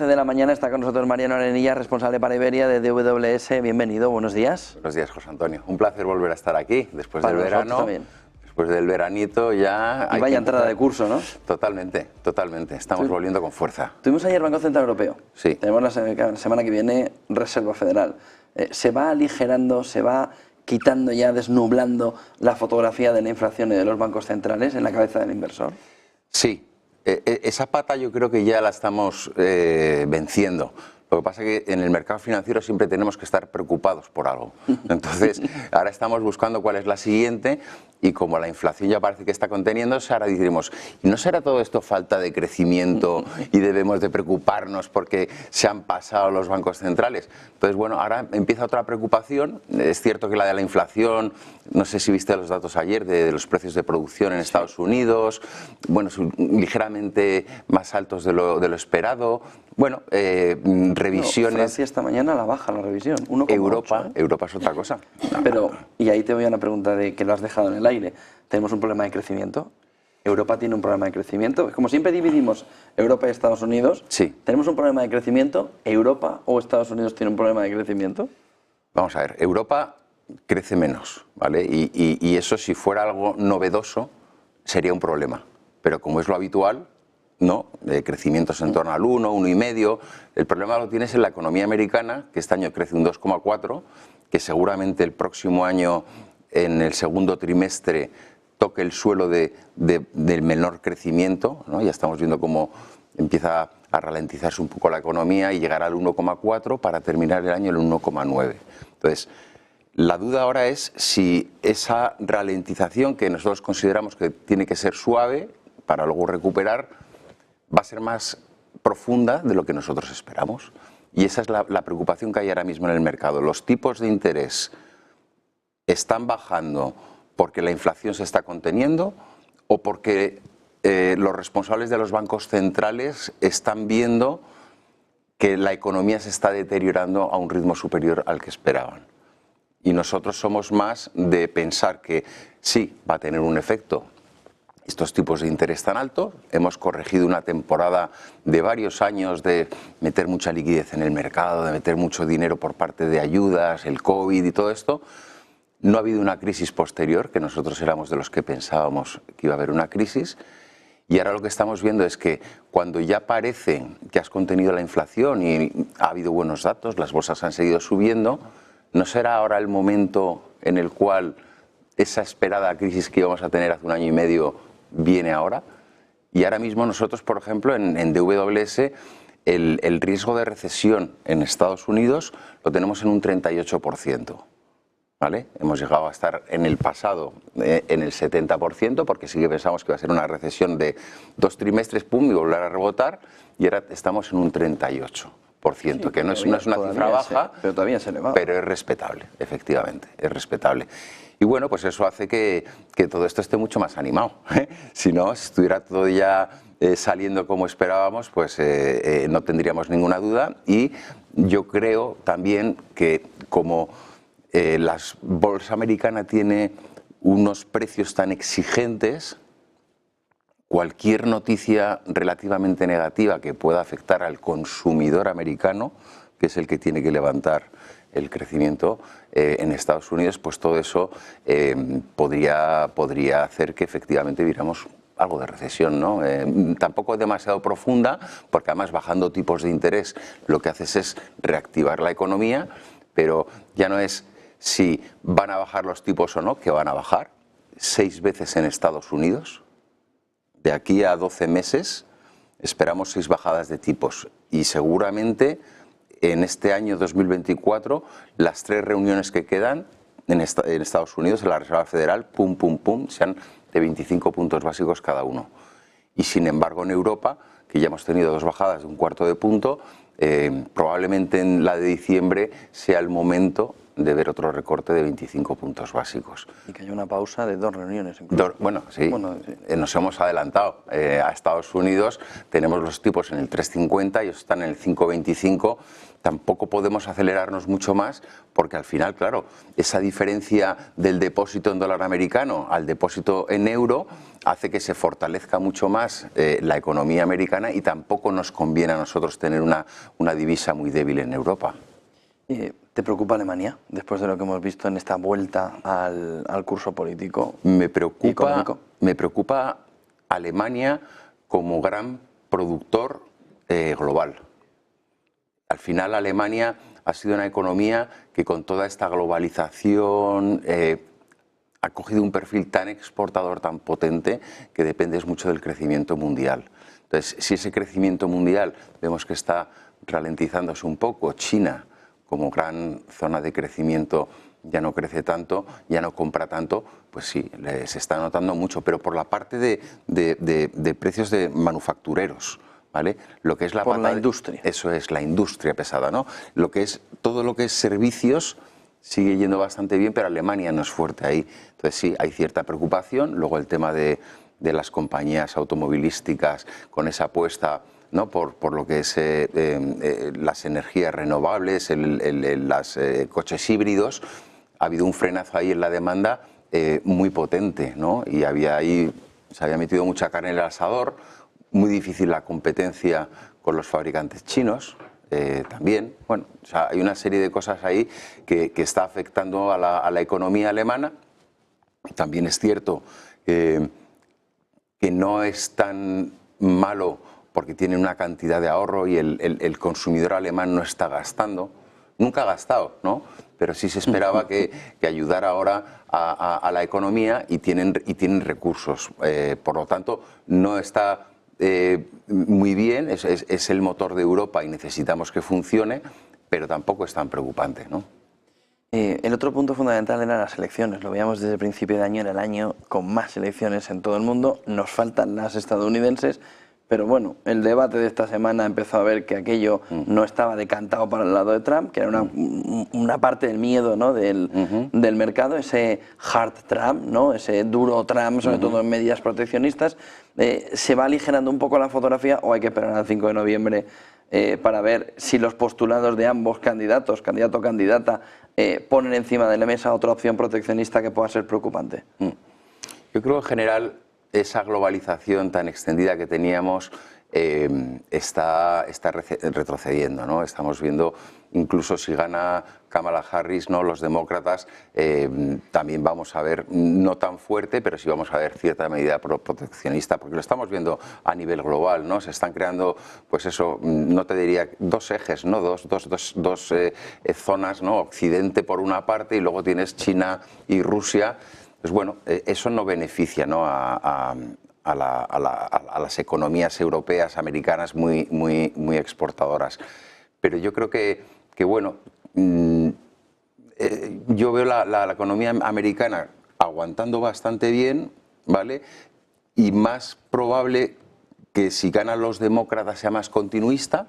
12 de la mañana está con nosotros Mariano Arenilla, responsable para Iberia de DWS. Bienvenido, buenos días. Buenos días, José Antonio. Un placer volver a estar aquí después del verano. También. Después del veranito ya... Y vaya entrada de curso, ¿no? Totalmente, totalmente. Estamos volviendo con fuerza. Tuvimos ayer Banco Central Europeo. Sí. Tenemos la semana que viene Reserva Federal. ¿Se va aligerando, se va quitando ya, desnublando la fotografía de la inflación y de los bancos centrales en la cabeza del inversor? Sí. Esa pata yo creo que ya la estamos venciendo. Lo que pasa es que en el mercado financiero siempre tenemos que estar preocupados por algo. Entonces, ahora estamos buscando cuál es la siguiente y como la inflación ya parece que está conteniéndose, ahora diremos, ¿y no será todo esto falta de crecimiento y debemos de preocuparnos porque se han pasado los bancos centrales? Entonces, bueno, ahora empieza otra preocupación. Es cierto que la de la inflación, no sé si viste los datos ayer de los precios de producción en Estados Unidos, bueno, son ligeramente más altos de lo esperado. Bueno, revisiones... Francia esta mañana la baja la revisión, 1,8. Europa es otra cosa. Pero, y ahí te voy a una pregunta de que lo has dejado en el aire. ¿Tenemos un problema de crecimiento? ¿Europa tiene un problema de crecimiento? Como siempre dividimos Europa y Estados Unidos, sí. ¿Tenemos un problema de crecimiento? ¿Europa o Estados Unidos tiene un problema de crecimiento? Vamos a ver, Europa crece menos, ¿vale? Y eso, si fuera algo novedoso, sería un problema. Pero como es lo habitual... No, crecimientos en torno al 1, 1,5. El problema lo tienes en la economía americana, que este año crece un 2,4, que seguramente el próximo año, en el segundo trimestre, toque el suelo del menor crecimiento, ¿no? Ya estamos viendo cómo empieza a ralentizarse un poco la economía y llegar al 1,4 para terminar el año en el 1,9. Entonces, la duda ahora es si esa ralentización, que nosotros consideramos que tiene que ser suave para luego recuperar, va a ser más profunda de lo que nosotros esperamos. Y esa es la preocupación que hay ahora mismo en el mercado. Los tipos de interés están bajando porque la inflación se está conteniendo o porque los responsables de los bancos centrales están viendo que la economía se está deteriorando a un ritmo superior al que esperaban. Y nosotros somos más de pensar que sí, va a tener un efecto estos tipos de interés tan altos. Hemos corregido una temporada de varios años de meter mucha liquidez en el mercado, de meter mucho dinero por parte de ayudas, el COVID y todo esto. No ha habido una crisis posterior, que nosotros éramos de los que pensábamos que iba a haber una crisis. Y ahora lo que estamos viendo es que cuando ya parece que has contenido la inflación y ha habido buenos datos, las bolsas han seguido subiendo, ¿no será ahora el momento en el cual esa esperada crisis que íbamos a tener hace un año y medio viene ahora? Y ahora mismo nosotros, por ejemplo, en DWS, el riesgo de recesión en Estados Unidos lo tenemos en un 38%. ¿Vale? Hemos llegado a estar en el pasado en el 70%, porque sí que pensamos que va a ser una recesión de 2 trimestres, pum, y volver a rebotar, y ahora estamos en un 38%, sí, que no es una cifra baja, pero todavía es elevado. Pero es respetable, efectivamente, es respetable. Y bueno, pues eso hace que todo esto esté mucho más animado. Si no, si estuviera todo ya saliendo como esperábamos, pues no tendríamos ninguna duda. Y yo creo también que como la bolsa americana tiene unos precios tan exigentes, cualquier noticia relativamente negativa que pueda afectar al consumidor americano, que es el que tiene que levantar el crecimiento en Estados Unidos, pues todo eso podría hacer que efectivamente viéramos algo de recesión, ¿no? Tampoco demasiado profunda, porque además bajando tipos de interés lo que haces es reactivar la economía, pero ya no es si van a bajar los tipos o no, que van a bajar 6 veces en Estados Unidos. De aquí a 12 meses esperamos 6 bajadas de tipos y seguramente en este año 2024 las 3 reuniones que quedan en Estados Unidos, en la Reserva Federal, pum, pum, pum, sean de 25 puntos básicos cada uno. Y sin embargo en Europa, que ya hemos tenido 2 bajadas de 1/4 de punto, probablemente en la de diciembre sea el momento de ver otro recorte de 25 puntos básicos. Y que haya una pausa de 2 reuniones incluso. Bueno, sí, nos hemos adelantado. A Estados Unidos tenemos los tipos en el 3,50 y ellos están en el 5,25. Tampoco podemos acelerarnos mucho más porque al final, claro, esa diferencia del depósito en dólar americano al depósito en euro hace que se fortalezca mucho más la economía americana y tampoco nos conviene a nosotros tener una divisa muy débil en Europa. ¿Te preocupa Alemania después de lo que hemos visto en esta vuelta al curso político? Me preocupa Alemania como gran productor global. Al final Alemania ha sido una economía que con toda esta globalización ha cogido un perfil tan exportador, tan potente, que dependes mucho del crecimiento mundial. Entonces, si ese crecimiento mundial vemos que está ralentizándose un poco, China como gran zona de crecimiento ya no crece tanto, ya no compra tanto, pues sí, se está notando mucho, pero por la parte de precios de manufactureros, ¿vale? Lo que es la industria. Eso es, la industria pesada, ¿no? Todo lo que es servicios sigue yendo bastante bien, pero Alemania no es fuerte ahí. Entonces sí, hay cierta preocupación. Luego el tema de las compañías automovilísticas con esa apuesta, ¿no? por lo que es las energías renovables, los coches híbridos. Ha habido un frenazo ahí en la demanda muy potente, ¿no? Y se había metido mucha carne en el asador. Muy difícil la competencia con los fabricantes chinos también. Bueno, o sea, hay una serie de cosas ahí que está afectando a la economía alemana. También es cierto que no es tan malo porque tiene una cantidad de ahorro y el consumidor alemán no está gastando. Nunca ha gastado, ¿no? Pero sí se esperaba que ayudara ahora a la economía y tienen recursos. Por lo tanto, no está muy bien, es el motor de Europa y necesitamos que funcione, pero tampoco es tan preocupante, ¿no? El otro punto fundamental eran las elecciones. Lo veíamos desde el principio de año, era el año con más elecciones en todo el mundo. Nos faltan las estadounidenses, pero bueno, el debate de esta semana empezó a ver que aquello no estaba decantado para el lado de Trump, que era una parte del miedo, ¿no? del mercado, ese hard Trump, ¿no? Ese duro Trump, sobre todo en medidas proteccionistas. ¿Se va aligerando un poco la fotografía o hay que esperar al 5 de noviembre para ver si los postulados de ambos candidatos, candidato o candidata, ponen encima de la mesa otra opción proteccionista que pueda ser preocupante? Yo creo en general esa globalización tan extendida que teníamos está retrocediendo, ¿no? Estamos viendo, incluso si gana Kamala Harris, ¿no? Los demócratas, también vamos a ver, no tan fuerte, pero sí vamos a ver cierta medida proteccionista, porque lo estamos viendo a nivel global, ¿no? Se están creando, pues eso, no te diría dos ejes, ¿no? Dos zonas, ¿no? Occidente por una parte y luego tienes China y Rusia. Pues bueno, eso no beneficia, ¿no? a las economías europeas, americanas muy exportadoras. Pero yo creo que bueno, yo veo la economía americana aguantando bastante bien, ¿vale? Y más probable que si ganan los demócratas sea más continuista.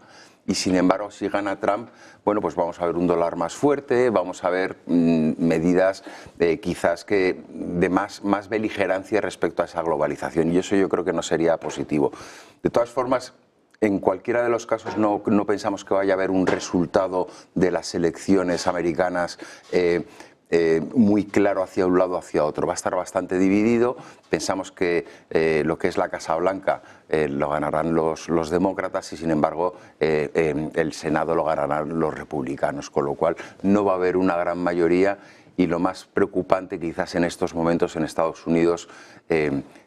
Y sin embargo, si gana Trump, bueno, pues vamos a ver un dólar más fuerte, vamos a ver medidas quizás que de más beligerancia respecto a esa globalización. Y eso yo creo que no sería positivo. De todas formas, en cualquiera de los casos no pensamos que vaya a haber un resultado de las elecciones americanas muy claro hacia un lado o hacia otro. Va a estar bastante dividido. Pensamos que lo que es la Casa Blanca lo ganarán los demócratas y, sin embargo, el Senado lo ganarán los republicanos, con lo cual no va a haber una gran mayoría. Y lo más preocupante quizás en estos momentos en Estados Unidos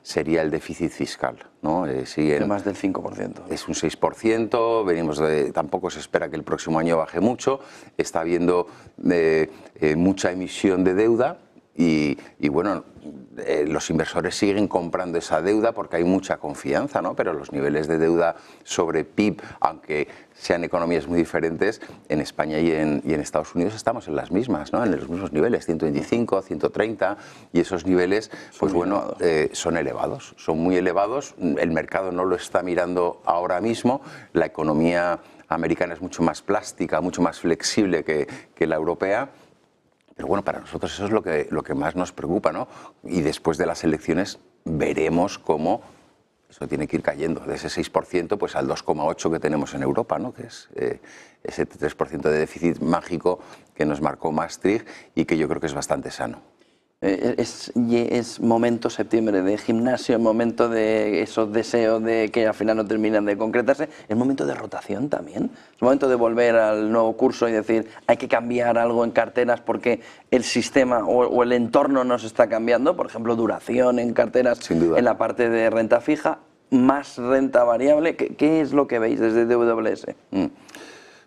sería el déficit fiscal, ¿no? De más del 5%. Es un 6%, tampoco se espera que el próximo año baje mucho, está habiendo mucha emisión de deuda y bueno, los inversores siguen comprando esa deuda porque hay mucha confianza, ¿no? Pero los niveles de deuda sobre PIB, aunque sean economías muy diferentes, en España y en Estados Unidos estamos en las mismas, ¿no? En los mismos niveles, 125, 130, y esos niveles, pues bueno, son elevados, son muy elevados. El mercado no lo está mirando ahora mismo, la economía americana es mucho más plástica, mucho más flexible que la europea. Pero bueno, para nosotros eso es lo que más nos preocupa, ¿no? Y después de las elecciones veremos cómo eso tiene que ir cayendo, de ese 6% pues al 2,8% que tenemos en Europa, ¿no? Que es ese 3% de déficit mágico que nos marcó Maastricht y que yo creo que es bastante sano. Es momento septiembre de gimnasio, es momento de esos deseos de que al final no terminan de concretarse, es momento de rotación también, es momento de volver al nuevo curso y decir hay que cambiar algo en carteras porque el sistema o el entorno nos está cambiando, por ejemplo duración en carteras, sin duda, en la parte de renta fija, más renta variable. ¿Qué es lo que veis desde DWS?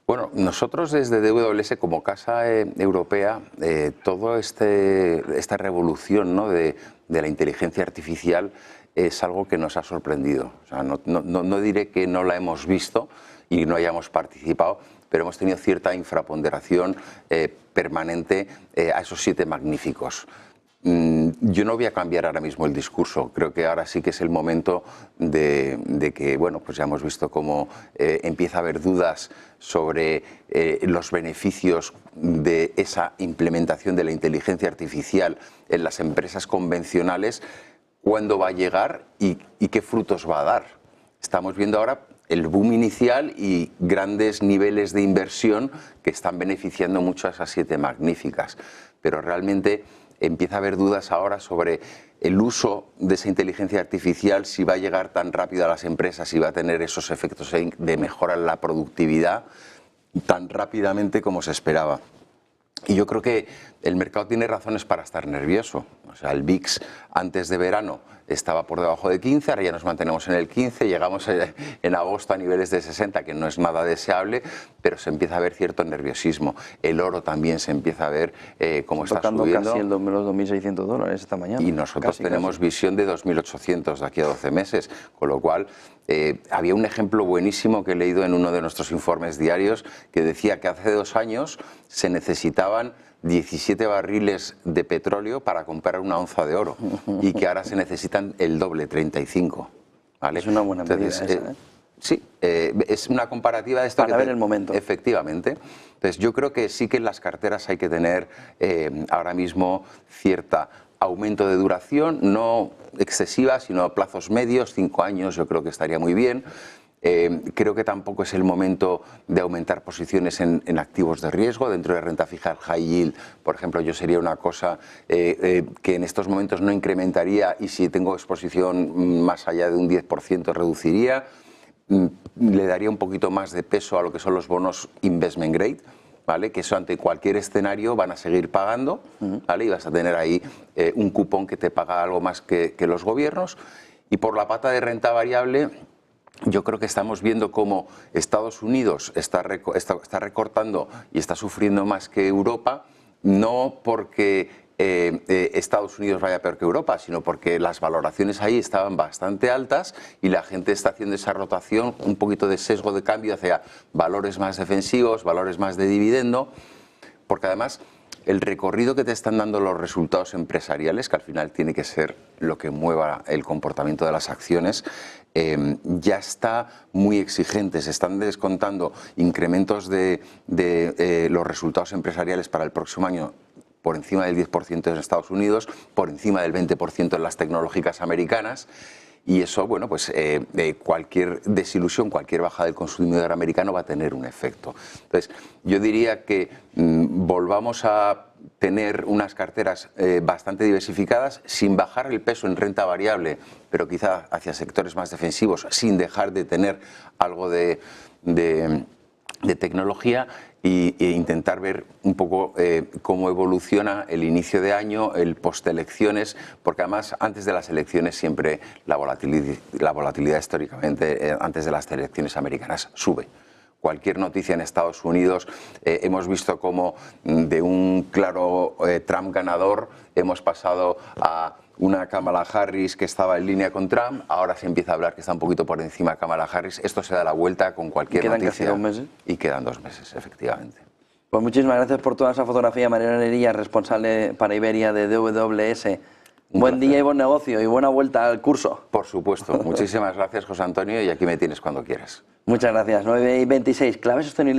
Bueno, nosotros desde DWS como casa europea, toda esta revolución, ¿no?, de la inteligencia artificial es algo que nos ha sorprendido. O sea, no diré que no la hemos visto y no hayamos participado, pero hemos tenido cierta infraponderación permanente a esos 7 magníficos. Yo no voy a cambiar ahora mismo el discurso. Creo que ahora sí que es el momento de que, bueno, pues ya hemos visto cómo empieza a haber dudas sobre los beneficios de esa implementación de la inteligencia artificial en las empresas convencionales, cuándo va a llegar y qué frutos va a dar. Estamos viendo ahora el boom inicial y grandes niveles de inversión que están beneficiando mucho a esas 7 magníficas, pero realmente empieza a haber dudas ahora sobre el uso de esa inteligencia artificial, si va a llegar tan rápido a las empresas, si va a tener esos efectos de mejora en la productividad tan rápidamente como se esperaba. Y yo creo que el mercado tiene razones para estar nervioso. O sea, el VIX antes de verano estaba por debajo de 15, ahora ya nos mantenemos en el 15, llegamos en agosto a niveles de 60, que no es nada deseable, pero se empieza a ver cierto nerviosismo. El oro también se empieza a ver cómo está subiendo. Casi los $2.600 esta mañana. Y nosotros tenemos visión de 2.800 de aquí a 12 meses, con lo cual había un ejemplo buenísimo que he leído en uno de nuestros informes diarios que decía que hace 2 años se necesitaban 17 barriles de petróleo para comprar una onza de oro y que ahora se necesitan el doble, 35. ¿Vale? Es una buena medida esa, ¿eh? Sí, es una comparativa de esto. Para ver el momento. Efectivamente. Entonces yo creo que sí que en las carteras hay que tener ahora mismo cierta aumento de duración, no excesiva, sino a plazos medios, 5 años yo creo que estaría muy bien. Creo que tampoco es el momento de aumentar posiciones en activos de riesgo. Dentro de renta fija, el high yield, por ejemplo, yo sería una cosa que en estos momentos no incrementaría y si tengo exposición más allá de un 10% reduciría. Le daría un poquito más de peso a lo que son los bonos investment grade, ¿vale? Que eso ante cualquier escenario van a seguir pagando, ¿vale? Y vas a tener ahí un cupón que te paga algo más que los gobiernos. Y por la pata de renta variable, yo creo que estamos viendo cómo Estados Unidos está recortando y está sufriendo más que Europa, no porque Estados Unidos vaya peor que Europa, sino porque las valoraciones ahí estaban bastante altas y la gente está haciendo esa rotación, un poquito de sesgo de cambio hacia valores más defensivos, valores más de dividendo, porque además el recorrido que te están dando los resultados empresariales, que al final tiene que ser lo que mueva el comportamiento de las acciones, ya está muy exigente. Se están descontando incrementos de los resultados empresariales para el próximo año por encima del 10% en Estados Unidos, por encima del 20% en las tecnológicas americanas. Y eso, bueno, pues cualquier desilusión, cualquier baja del consumidor americano va a tener un efecto. Entonces, yo diría que volvamos a tener unas carteras bastante diversificadas, sin bajar el peso en renta variable, pero quizá hacia sectores más defensivos, sin dejar de tener algo de tecnología e intentar ver un poco cómo evoluciona el inicio de año, el postelecciones, porque además antes de las elecciones siempre la volatilidad históricamente antes de las elecciones americanas sube. Cualquier noticia en Estados Unidos, hemos visto cómo de un claro Trump ganador hemos pasado a una Kamala Harris que estaba en línea con Trump, ahora se empieza a hablar que está un poquito por encima de Kamala Harris. Esto se da la vuelta con cualquier noticia. ¿Quedan casi 2 meses? Y quedan 2 meses, efectivamente. Pues muchísimas gracias por toda esa fotografía, Mariano Nerillas, responsable para Iberia de DWS. Buen día y buen negocio y buena vuelta al curso. Por supuesto. Muchísimas gracias, José Antonio, y aquí me tienes cuando quieras. Muchas gracias. 9:26, clave sostenible.